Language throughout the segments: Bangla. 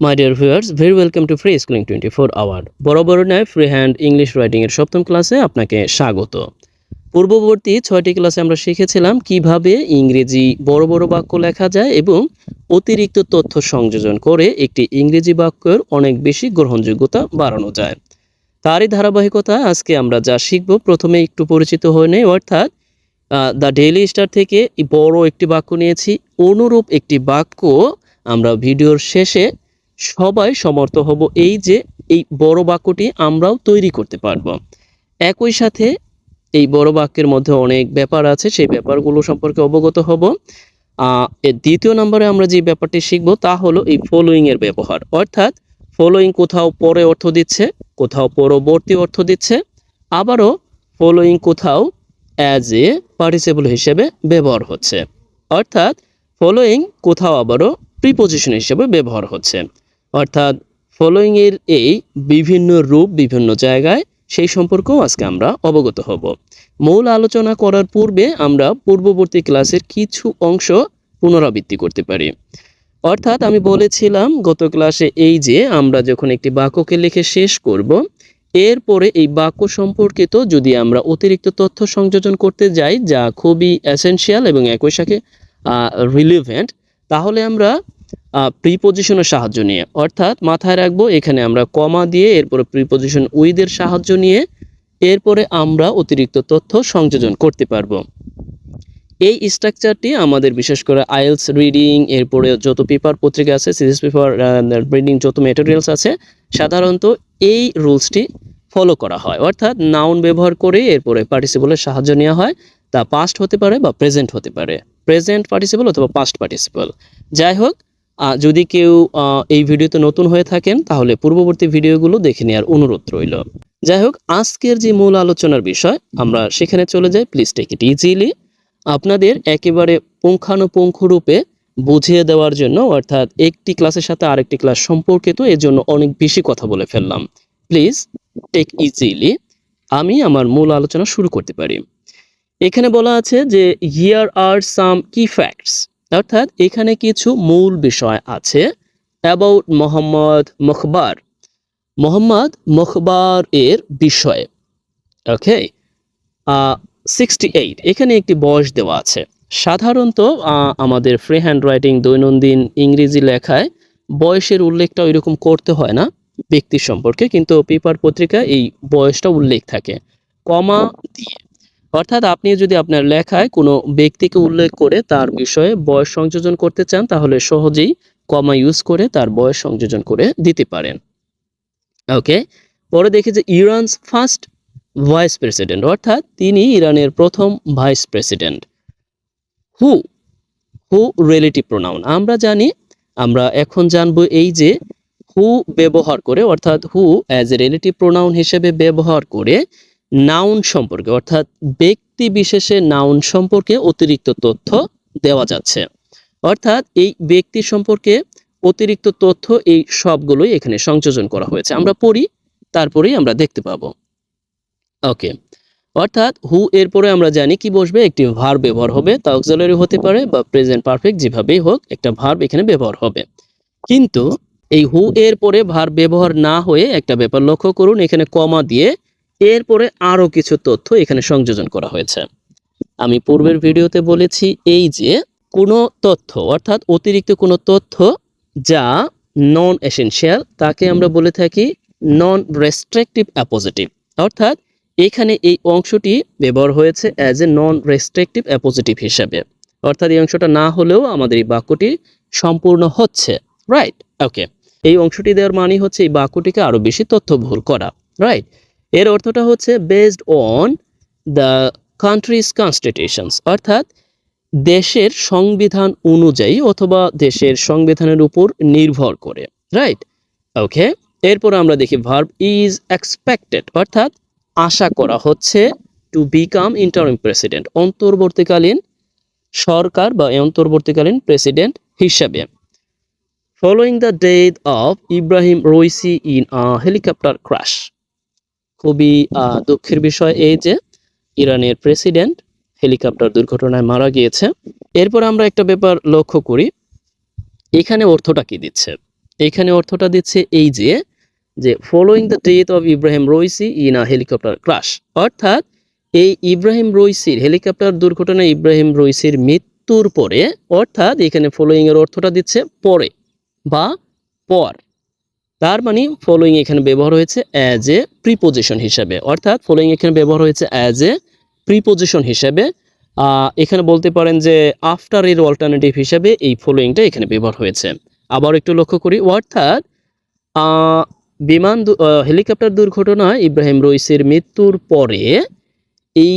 My dear viewers, very welcome to free schooling 24 hour. বরাবর নয় ফ্রি হ্যান্ড ইংলিশ রাইটিং এর সপ্তম ক্লাসে আপনাকে স্বাগত। পূর্ববর্তী 6টি ক্লাসে আমরা শিখেছিলাম কিভাবে ইংরেজি বড় বড় বাক্য লেখা যায় এবং অতিরিক্ত তথ্য সংযোজন করে একটি ইংরেজি বাক্যের অনেক বেশি গ্রহণযোগ্যতা বাড়ানো যায়। তারই ধারাবাহিকতা আজকে আমরা যা শিখব, প্রথমে একটু পরিচিত হয়ে নেই, অর্থাৎ দ্য ডেইলি স্টার থেকে বড় একটি বাক্য নিয়েছি। অনুরূপ একটি বাক্য আমরা ভিডিওর শেষে সবাই সমর্থ হব এই যে এই বড় বাক্যটি আমরাও তৈরি করতে পারবো। একই সাথে এই বড় বাক্যের মধ্যে অনেক ব্যাপার আছে, সেই ব্যাপারগুলো সম্পর্কে অবগত হব। এর দ্বিতীয় নম্বরে আমরা যে ব্যাপারটি শিখব তা হলো এই ফলোয়িং এর ব্যবহার, অর্থাৎ ফলোয়িং কোথাও পরে অর্থ দিচ্ছে, কোথাও পরবর্তী অর্থ দিচ্ছে, আবারও ফলোয়িং কোথাও অ্যাজ এ পার্টিসিপল হিসেবে ব্যবহার হচ্ছে, অর্থাৎ ফলোয়িং কোথাও আবারও প্রিপোজিশন হিসেবে ব্যবহার হচ্ছে। অর্থাৎ ফলোয়িং এর এই বিভিন্ন রূপ বিভিন্ন জায়গায়, সেই সম্পর্কেও আজকে আমরা অবগত হব। মূল আলোচনা করার পূর্বে আমরা পূর্ববর্তী ক্লাসের কিছু অংশ পুনরাবৃত্তি করতে পারি। অর্থাৎ আমি বলেছিলাম গত ক্লাসে এই যে আমরা যখন একটি বাক্যকে লিখে শেষ করব, এরপরে এই বাক্য সম্পর্কিত যদি আমরা অতিরিক্ত তথ্য সংযোজন করতে যাই যা খুবই এসেনশিয়াল এবং একই সাথে রিলেভেন্ট, তাহলে আমরা প্রিপোজিশনের সাহায্য নিয়ে, অর্থাৎ মাথায় রাখবো এখানে আমরা কমা দিয়ে এরপরে প্রিপোজিশন উইথের সাহায্য নিয়ে এরপরে আমরা অতিরিক্ত তথ্য সংযোজন করতে পারবো। এই স্ট্রাকচারটি আমাদের বিশেষ করে আইএলস রিডিং, এরপরে যত পেপার পত্রিকা আছে, সিরিজ পেপার রিডিং, যত ম্যাটেরিয়ালস আছে, সাধারণত এই রুলসটি ফলো করা হয়। অর্থাৎ নাউন ব্যবহার করে এরপরে পার্টিসিপলের সাহায্য নেওয়া হয়। তা পাস্ট হতে পারে বা প্রেজেন্ট হতে পারে, প্রেজেন্ট পার্টিসিপল অথবা পাস্ট পার্টিসিপল। যাই হোক, যদি কেউ এই ভিডিওতে নতুন হয়ে থাকেন তাহলে পূর্ববর্তী ভিডিওগুলো দেখে নেওয়ার অনুরোধ রইল। যাই হোক, আজকের যে মূল আলোচনার বিষয় আমরা সেখানে চলে যাই। Please take it easily. আপনাদের একেবারে পুঙ্খানুপুঙ্খ রূপে বুঝিয়ে দেওয়ার জন্য, অর্থাৎ একটি ক্লাসের সাথে আরেকটি ক্লাস সম্পর্কিত, এর জন্য অনেক বেশি কথা বলে ফেললাম। Please take easily. আমি আমার মূল আলোচনা শুরু করতে পারি। এখানে বলা আছে যে হিয়ার আর সাম কি ফ্যাক্টস, অর্থাৎ এখানে কিছু মূল বিষয় আছে অ্যাবাউট মোহাম্মদ মুখবার, মোহাম্মদ মুখবার এর বিষয়ে। ওকে, 68 এখানে একটি বয়স দেওয়া আছে। সাধারণত আমাদের ফ্রি হ্যান্ড রাইটিং দৈনন্দিন ইংরেজি লেখায় বয়সের উল্লেখটা ওইরকম করতে হয় না ব্যক্তির সম্পর্কে, কিন্তু পেপার পত্রিকায় এই বয়সটা উল্লেখ থাকে কমা দিয়ে। অর্থাৎ আপনি যদি আপনার লেখায় কোনো ব্যক্তিকে উল্লেখ করে তার বিষয়ে বয়স সংযোজন করতে চান তাহলে সহজেই কমা ইউজ করে তার বয়স সংযোজন করে দিতে পারেন। ওকে, পরে দেখি যে ইরানস ফার্স্ট ভাইস প্রেসিডেন্ট, অর্থাৎ তিনি ইরানের প্রথম ভাইস প্রেসিডেন্ট। হু, হু রিলেটিভ প্রোনাউন আমরা জানি, আমরা এখন জানবো এই যে হু ব্যবহার করে, অর্থাৎ হু অ্যাজ এ রিলেটিভ প্রোনাউন হিসেবে ব্যবহার করে নাউন সম্পর্কে, অর্থাৎ ব্যক্তি বিশেষে নাউন সম্পর্কে অতিরিক্ত তথ্য দেওয়া যাচ্ছে। অর্থাৎ এই ব্যক্তি সম্পর্কে অতিরিক্ত তথ্য এই সবগুলোই এখানে সংযোজন করা হয়েছে। আমরা পড়ি, তারপরেই আমরা দেখতে পাবো। ওকে, অর্থাৎ হু এরপরে আমরা জানি কি বসবে, একটি ভার্ব ব্যবহার হবে, তা অক্সিলারি হতে পারে বা প্রেজেন্ট পারফেক্ট, যেভাবেই হোক একটা ভার্ব এখানে ব্যবহার হবে। কিন্তু এই হু এর পরে ভার্ব ব্যবহার না হয়ে একটা ব্যাপার লক্ষ্য করুন, এখানে কমা দিয়ে এরপরে আরো কিছু তথ্য এখানে সংযোজন করা হয়েছে। আমি পূর্বের ভিডিওতে বলেছি এই যে কোনো তথ্য, অর্থাৎ অতিরিক্ত কোনো তথ্য যা নন এসেনশিয়াল তাকে আমরা বলে থাকি নন রেস্ট্রিকটিভ অ্যাপোজিটিভ। অর্থাৎ এখানে এই অংশটি ব্যবহার হয়েছে as a non restrictive appositive হিসাবে, অর্থাৎ এই অংশটা না হলেও আমাদের এই বাক্যটি সম্পূর্ণ হচ্ছে। রাইট, ওকে, এই অংশটি দেওয়ার মানে হচ্ছে এই বাক্যটিকে আরো বেশি তথ্যবহুল করা। রাইট, এর অর্থটা হচ্ছে based on the countries constitutions, অর্থাৎ দেশের সংবিধান অনুযায়ী অথবা দেশের সংবিধানের উপর নির্ভর করে। রাইট, ওকে, এরপর আমরা দেখি ভার্ব ইজ এক্সপেক্টেড, অর্থাৎ আশা করা হচ্ছে টু বিকাম ইন্টারিম প্রেসিডেন্ট, অন্তর্বর্তীকালীন সরকার বা অন্তর্বর্তীকালীন প্রেসিডেন্ট হিসাবে। Following the death of Ebrahim Raisi in a helicopter crash, খুবই দুঃখের বিষয় এই যে ইরানের প্রেসিডেন্ট হেলিকপ্টার দুর্ঘটনায় মারা গিয়েছে। এরপর আমরা একটা ব্যাপার লক্ষ্য করি, এখানে অর্থটা কি দিচ্ছে। এখানে অর্থটা দিচ্ছে এই যে following the death of Ebrahim Raisi in a helicopter crash, অর্থাৎ এই ইব্রাহিম রইসির হেলিকপ্টার দুর্ঘটনায় ইব্রাহিম রইসির মৃত্যুর পরে, অর্থাৎ এখানে ফলোইং এর অর্থটা দিচ্ছে পরে বা পর। তার মানে ফলোইং এখানে ব্যবহার হয়েছে অ্যাজ এ প্রিপোজিশন হিসেবে, অর্থাৎ ফলোইং এখানে ব্যবহার হয়েছে অ্যাজ এ প্রিপোজিশন হিসেবে। এখানে বলতে পারেন যে আফটার এর অল্টারনেটিভ হিসেবে এই ফলোইংটা এখানে ব্যবহার হয়েছে। আবার একটু লক্ষ্য করি, অর্থাৎ আহ, হেলিকপ্টার দুর্ঘটনায় ইব্রাহিম রইসির মৃত্যুর পরে এই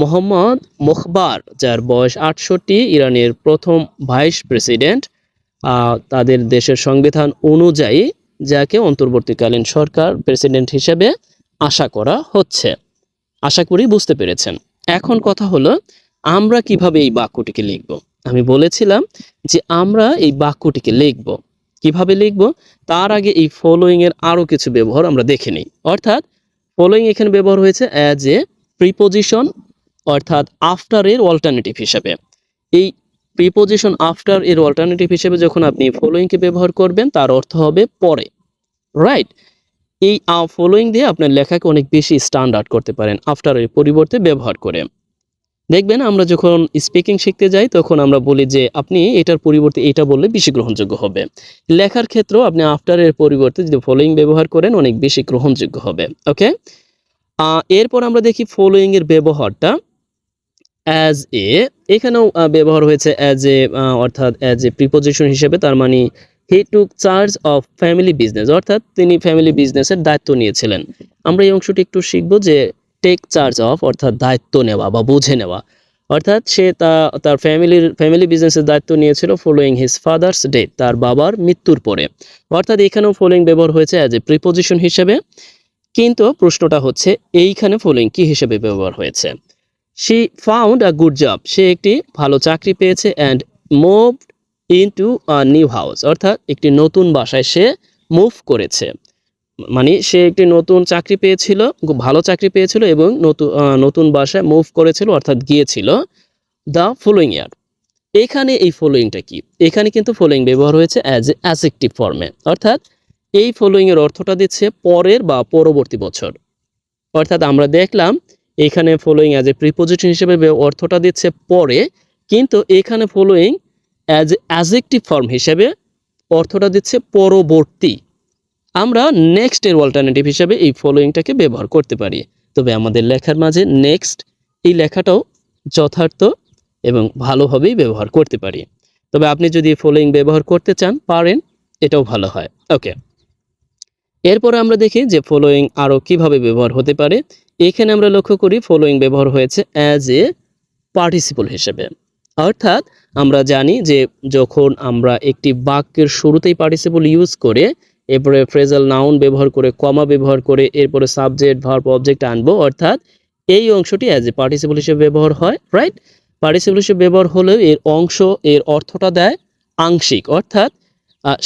মোহাম্মদ মোখবার, যার বয়স 68, ইরানের প্রথম ভাইস প্রেসিডেন্ট, তাদের দেশের সংবিধান অনুযায়ী যাকে অন্তর্বর্তীকালীন সরকার প্রেসিডেন্ট হিসেবে আশা করা হচ্ছে। আশা করি বুঝতে পেরেছেন। এখন কথা হলো আমরা কিভাবে এই বাক্যটিকে লিখব। আমি বলেছিলাম যে আমরা এই বাক্যটিকে লিখব কিভাবে লিখব, তার আগে এই ফলোইং এর আরো কিছু ব্যবহার আমরা দেখে নিই। অর্থাৎ ফলোইং এখানে ব্যবহার হয়েছে অ্যাজ এ প্রিপোজিশন, অর্থাৎ আফটার এর অল্টারনেটিভ হিসেবে। এই প্রিপোজিশন আফটার এর অল্টারনেটিভ হিসেবে যখন আপনি ফলোইংকে ব্যবহার করবেন তার অর্থ হবে পরে, রাইট? এই ফলোইং দিয়ে আপনার লেখাকে অনেক বেশি স্ট্যান্ডার্ড করতে পারেন আফটার এর পরিবর্তে ব্যবহার করে। দেখবেন আমরা যখন স্পিকিং শিখতে যাই তখন আমরা বলি যে আপনি এটার পরিবর্তে এটা বললে বেশি গ্রহণযোগ্য হবে। লেখার ক্ষেত্রেও আপনি আফটার এর পরিবর্তে যদি ফলোইং ব্যবহার করেন অনেক বেশি গ্রহণযোগ্য হবে। ওকে, এরপর আমরা দেখি ফলোইং এর ব্যবহারটা অ্যাজ এ, এখানেও ব্যবহার হয়েছে অ্যাজ এ, অর্থাৎ অ্যাজ এ প্রিপোজিশন হিসেবে। তার মানে হি টুক চার্জ অফ ফ্যামিলি বিজনেস, অর্থাৎ তিনি ফ্যামিলি বিজনেসের দায়িত্ব নিয়েছিলেন। আমরা এই অংশটি একটু শিখব যে টেক চার্জ অফ অর্থাৎ দায়িত্ব নেওয়া বা বুঝে নেওয়া, অর্থাৎ সে তার ফ্যামিলি বিজনেসের দায়িত্ব নিয়েছিল ফলোইং হিজ ফাদার্স ডেথ, তার বাবার মৃত্যুর পরে। অর্থাৎ এখানেও ফলোইং ব্যবহার হয়েছে অ্যাজ এ প্রিপোজিশন হিসেবে। কিন্তু প্রশ্নটা হচ্ছে এইখানে ফলোইং কি হিসেবে ব্যবহার হয়েছে। She found a good job, সে একটি ভালো চাকরি পেয়েছে, and moved into a new house, অর্থাৎ একটি নতুন বাসায় সে মুভ করেছে। মানে সে একটি নতুন চাকরি পেয়েছিল, খুব ভালো চাকরি পেয়েছিল এবং নতুন বাসায় মুভ করেছিল, অর্থাৎ গিয়েছিল দ্য ফলোইং ইয়ার। এখানে এই ফলোইংটা কি, এখানে কিন্তু ফলোইং ব্যবহার হয়েছে অ্যাজ এ অ্যাডজেক্টিভ ফর্মে, অর্থাৎ এই ফলোইং এর অর্থটা দিচ্ছে পরের বা পরবর্তী বছর। অর্থাৎ আমরা দেখলাম এখানে ফলোইং অ্যাজ এ প্রিপোজিশন হিসেবে অর্থটা দিচ্ছে পরে, কিন্তু এখানে following as a adjective form হিসেবে অর্থটা দিচ্ছে পরবর্তী। আমরা নেক্সট এর অল্টারনেটিভ হিসেবে এই ফলোইংটাকে ব্যবহার করতে পারি। তবে আমাদের লেখার মাঝে নেক্সট এই লেখাটাও যথার্থ এবং ভালোভাবেই ব্যবহার করতে পারি। তবে আপনি যদি ফলোইং ব্যবহার করতে চান পারেন, এটাও ভালো হয়। ওকে, এরপরে আমরা দেখি যে ফলোইং আরও কিভাবে ব্যবহার হতে পারে। এখানে আমরা লক্ষ্য করি ফলোইং ব্যবহার হয়েছে অ্যাজ এ পার্টিসিপল হিসেবে, অর্থাৎ আমরা জানি যে যখন আমরা একটি বাক্যের শুরুতেই পার্টিসিপল ইউজ করে এরপরে ফ্রেজাল নাউন ব্যবহার করে কমা ব্যবহার করে এরপরে সাবজেক্ট ভার্ব অবজেক্ট আনবো, অর্থাৎ এই অংশটি অ্যাজ এ পার্টিসিপল হিসেবে ব্যবহার হয়, রাইট? পার্টিসিপল হিসেবে ব্যবহার হলেও এর অংশ এর অর্থটা দেয় আংশিক, অর্থাৎ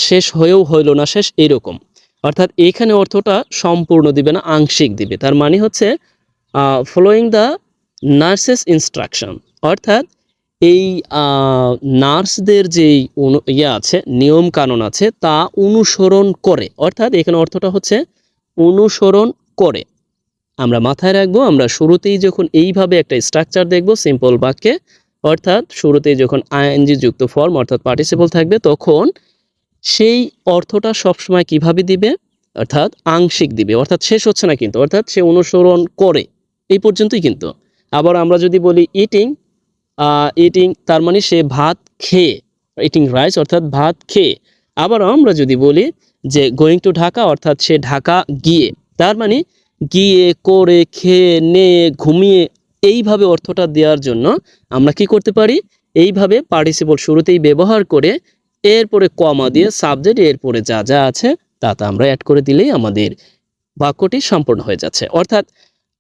শেষ হয়েও হইল না শেষ, এরকম। অর্থাৎ এখানে অর্থটা সম্পূর্ণ দিবে না, আংশিক দিবে। তার মানে হচ্ছে ফলোয়িং দ্য নার্সেস ইনস্ট্রাকশন, অর্থাৎ এই নার্সদের যেই আছে নিয়ম কানুন আছে তা অনুসরণ করে, অর্থাৎ এখানে অর্থটা হচ্ছে অনুসরণ করে। আমরা মাথায় রাখবো আমরা শুরুতেই যখন এইভাবে একটা স্ট্রাকচার দেখব সিম্পল বাক্যে, অর্থাৎ শুরুতেই যখন আইএনজি যুক্ত ফর্ম অর্থাৎ পার্টিসিপল থাকবে তখন সেই অর্থটা সবসময় কিভাবে দিবে, অর্থাৎ আংশিক দিবে, অর্থাৎ শেষ হচ্ছে না কিন্তু, অর্থাৎ সে অনুসরণ করে এই পর্যন্তই কিন্তু। আবার আমরা যদি বলি ইটিং, ইটিং তার মানে সে ভাত খেয়ে, ইটিং রাইস অর্থাৎ ভাত খেয়ে। আবার আমরা যদি বলি যে গোয়িং টু ঢাকা, অর্থাৎ সে ঢাকা গিয়ে, তার মানে গিয়ে, করে, খেয়ে, নিয়ে, ঘুমিয়ে, এইভাবে অর্থটা দেওয়ার জন্য আমরা কি করতে পারি, এইভাবে পার্টিসিপল শুরুতেই ব্যবহার করে এরপরে কমা দিয়ে সাবজেক্ট এরপরে যা যা আছে তা আমরা অ্যাড করে দিলেই আমাদের বাক্যটি সম্পূর্ণ হয়ে যাচ্ছে। অর্থাৎ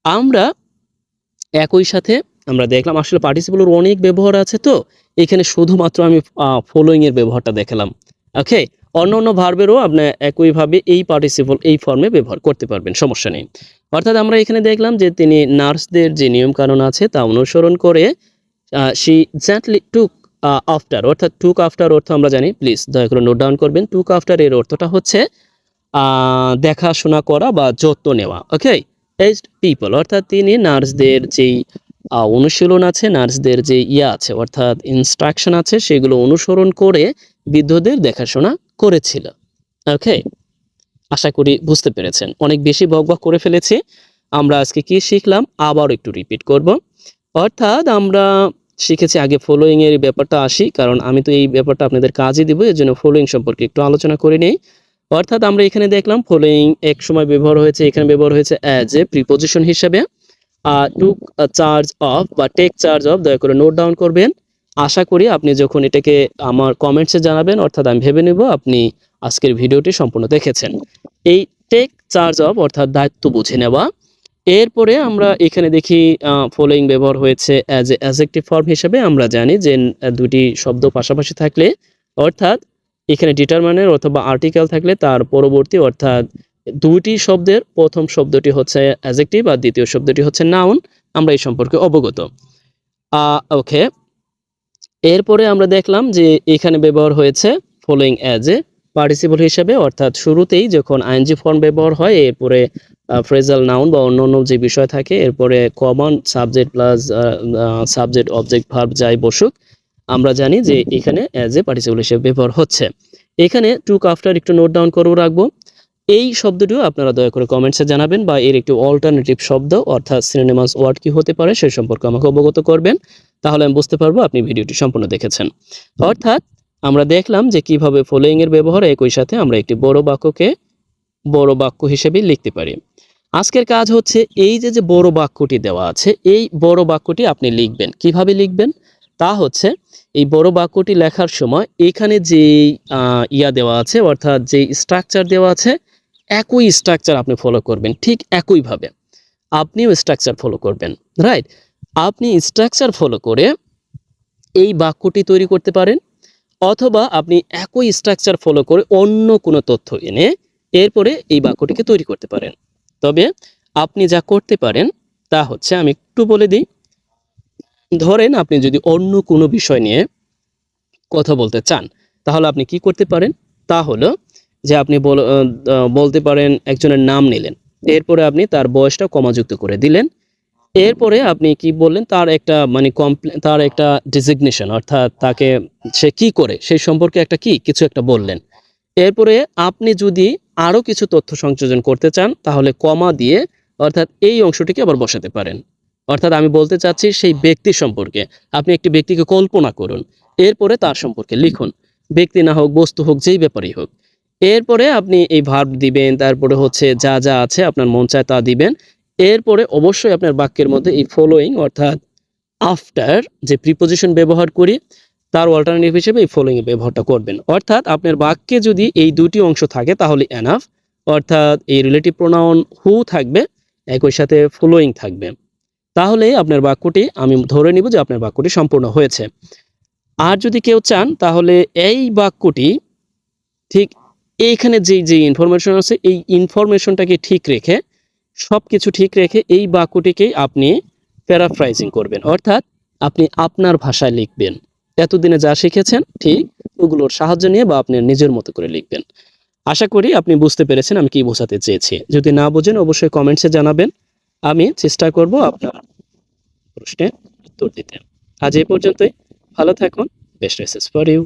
আমরা একই সাথে আমরা দেখলাম আসলে পার্টিসিপলের অনেক ব্যবহার আছে, তো এখানে শুধুমাত্র আমি ফলোইং এর ব্যবহারটা দেখালাম। ওকে, অন্য ভার্বেরও আপনি একইভাবে এই পার্টিসিপল এই ফর্মে ব্যবহার করতে পারবেন, সমস্যা নেই। অর্থাৎ আমরা এখানে দেখলাম যে তিনি নার্সদের যে নিয়ম কানুন আছে তা অনুসরণ করে শি জেন্টলি টুক আফটার, অর্থাৎ টুক আফটার অর্থ আমরা জানি, প্লিজ দয়া করে নোট ডাউন করবেন। টুক আফটার এর অর্থটা হচ্ছে দেখাশোনা করা বা যত্ন নেওয়া। ওকে, এজড পিপল অর্থাৎ তিনি নার্সদের যেই অনুশীলন আছে, নার্সদের যে আছে অর্থাৎ ইনস্ট্রাকশন আছে, সেগুলো অনুসরণ করে বৃদ্ধদের দেখাশোনা করেছিল। ওকে, আশা করি বুঝতে পেরেছেন। অনেক বেশি বকবক করে ফেলেছি। আমরা আজকে কি শিখলাম আবার একটু রিপিট করব। অর্থাৎ আমরা শিখেছি, আগে ফলোয়িং এর ব্যাপারটা আসি, কারণ আমি তো এই ব্যাপারটা আপনাদের কাজে দিব, এর জন্য ফলোয়িং সম্পর্কে একটু আলোচনা করে নেই। অর্থাৎ আমরা এখানে দেখলাম ফলোয়িং এক সময় ব্যবহার হয়েছে, এখানে ব্যবহার হয়েছে অ্যাজ এ প্রিপজিশন হিসেবে। টুক চার্জ অফ বা টেক চার্জ অফ, দয়া করে নোট ডাউন করবেন। আশা করি আপনি যখন এটাকে আমার কমেন্টসে জানাবেন, অর্থাৎ আমি ভেবে নেব আপনি আজকের ভিডিওটি সম্পূর্ণ দেখেছেন। এই টেক চার্জ অফ অর্থাৎ দায়িত্ব বুঝে নেওয়া। এরপরে আমরা এখানে দেখি ফলোয়িং ব্যবহার হয়েছে অ্যাজ এ অ্যাডজেক্টিভ ফর্ম হিসেবে। আমরা জানি যে দুটি শব্দ পাশাপাশি থাকলে, অর্থাৎ এখানে ডিটারমাইনার অথবা আর্টিকেল থাকলে তার পরবর্তী অর্থাৎ দুইটি শব্দের প্রথম শব্দটি হচ্ছে অ্যাডজেক্টিভ আর দ্বিতীয় শব্দটি হচ্ছে নাউন। আমরা এই সম্পর্কে অবগত। ওকে, এরপরে আমরা দেখলাম যে এখানে ব্যবহার হয়েছে ফলোয়িং অ্যাজ এ পার্টিসিপল হিসেবে, অর্থাৎ শুরুতেই যখন আইএনজি ফর্ম ব্যবহার হয়, এরপরে ফ্রেজাল নাউন বা অন্যান্য যে বিষয় থাকে, এরপরে common subject plus subject object verb যাই বসুক, আমরা জানি যে এখানে অ্যাজ এ পার্টিসিপল হিসেবে ব্যবহার হচ্ছে। এখানে টুক আফটার একটু নোট ডাউন করে রাখবো। এই শব্দটিও আপনারা দয়া করে কমেন্টসে জানাবেন, বা এর একটি অল্টারনেটিভ শব্দ অর্থাৎ সিনোনিমাস ওয়ার্ড কি হতে পারে সেই সম্পর্কে আমাকে অবগত করবেন। তাহলে আমি বুঝতে পারবো আপনি ভিডিওটি সম্পূর্ণ দেখেছেন। অর্থাৎ আমরা দেখলাম যে কিভাবে ফলোয়িং এর ব্যবহার একই সাথে আমরা একটি বড় বাক্যকে বড় বাক্য হিসেবে লিখতে পারি। আজকের কাজ হচ্ছে এই যে বড় বাক্যটি দেওয়া আছে, এই বড় বাক্যটি আপনি লিখবেন। কিভাবে লিখবেন তা হচ্ছে, এই বড় বাক্যটি লেখার সময় এখানে যে দেওয়া আছে অর্থাৎ যে স্ট্রাকচার দেওয়া আছে, একই স্ট্রাকচার আপনি ফলো করবেন। ঠিক একইভাবে আপনিও স্ট্রাকচার ফলো করবেন, রাইট? আপনি স্ট্রাকচার ফলো করে এই বাক্যটি তৈরি করতে পারেন, অথবা আপনি একই স্ট্রাকচার ফলো করে অন্য কোনো তথ্য এনে এরপরে এই বাক্যটিকে তৈরি করতে পারেন। তবে আপনি যা করতে পারেন তা হচ্ছে, আমি একটু বলে দিই। ধরেন আপনি যদি অন্য কোনো বিষয় নিয়ে কথা বলতে চান, তাহলে আপনি কি করতে পারেন? তা হলো যে আপনি বলতে পারেন, একজনের নাম নিলেন, এরপরে আপনি তার বয়সটা কমাযুক্ত করে দিলেন। এরপরে আপনি কি বললেন, তার একটা মানে তার একটা ডেজিগনেশন, অর্থাৎ তাকে সে কি করে সেই সম্পর্কে একটা কিছু একটা বললেন। এরপরে আপনি যদি আরো কিছু তথ্য সংযোজন করতে চান, তাহলে কমা দিয়ে অর্থাৎ এই অংশটিকে আবার বসাতে পারেন। অর্থাৎ আমি বলতে চাচ্ছি সেই ব্যক্তি সম্পর্কে, আপনি একটি ব্যক্তিকে কল্পনা করুন, এরপরে তার সম্পর্কে লিখুন। ব্যক্তি না হোক, বস্তু হোক, যেই ব্যাপারই হোক। এরপরে আপনি এই ভার্ব দিবেন, তারপরে হচ্ছে যা যা আছে আপনার মন চায় তা দিবেন। এরপরে অবশ্যই আপনার বাক্যের মধ্যে এই ফলোয়িং অর্থাৎ আফটার যে প্রিপোজিশন ব্যবহার করি, তার অল্টারনেটিভ হিসেবে এই ফলোয়িং এর ব্যবহারটা করবেন। অর্থাৎ আপনার বাক্যে যদি এই দুটি অংশ থাকে তাহলে এনাফ, অর্থাৎ এই রিলেটিভ প্রোনাউন হু থাকবে, একই সাথে ফলোয়িং থাকবে। তাহলে আপনার বাক্যটি, আমি ধরে নিব যে আপনার বাক্যটি সম্পূর্ণ হয়েছে। আর যদি কেউ চান, তাহলে এই বাক্যটি ঠিক এইখানে যে ইনফরমেশন আছে, এই ইনফরমেশনটাকে ঠিক রেখে, সবকিছু ঠিক রেখে এই বাক্যটিকেই আপনি প্যারাফ্রাইজিং করবেন, অর্থাৎ আপনি আপনার ভাষায় লিখবেন। এতদিনে যা শিখেছেন ঠিক ওগুলোর সাহায্য নিয়ে বা আপনি নিজের মতো করে লিখবেন। আশা করি আপনি বুঝতে পেরেছেন আমি কি বোঝাতে চেয়েছি। যদি না বোঝেন অবশ্যই কমেন্টসে জানাবেন, আমি চেষ্টা করব আপনার প্রশ্নের উত্তর দিতে। আজ এই পর্যন্তই। ভালো থাকুন। Best wishes for you.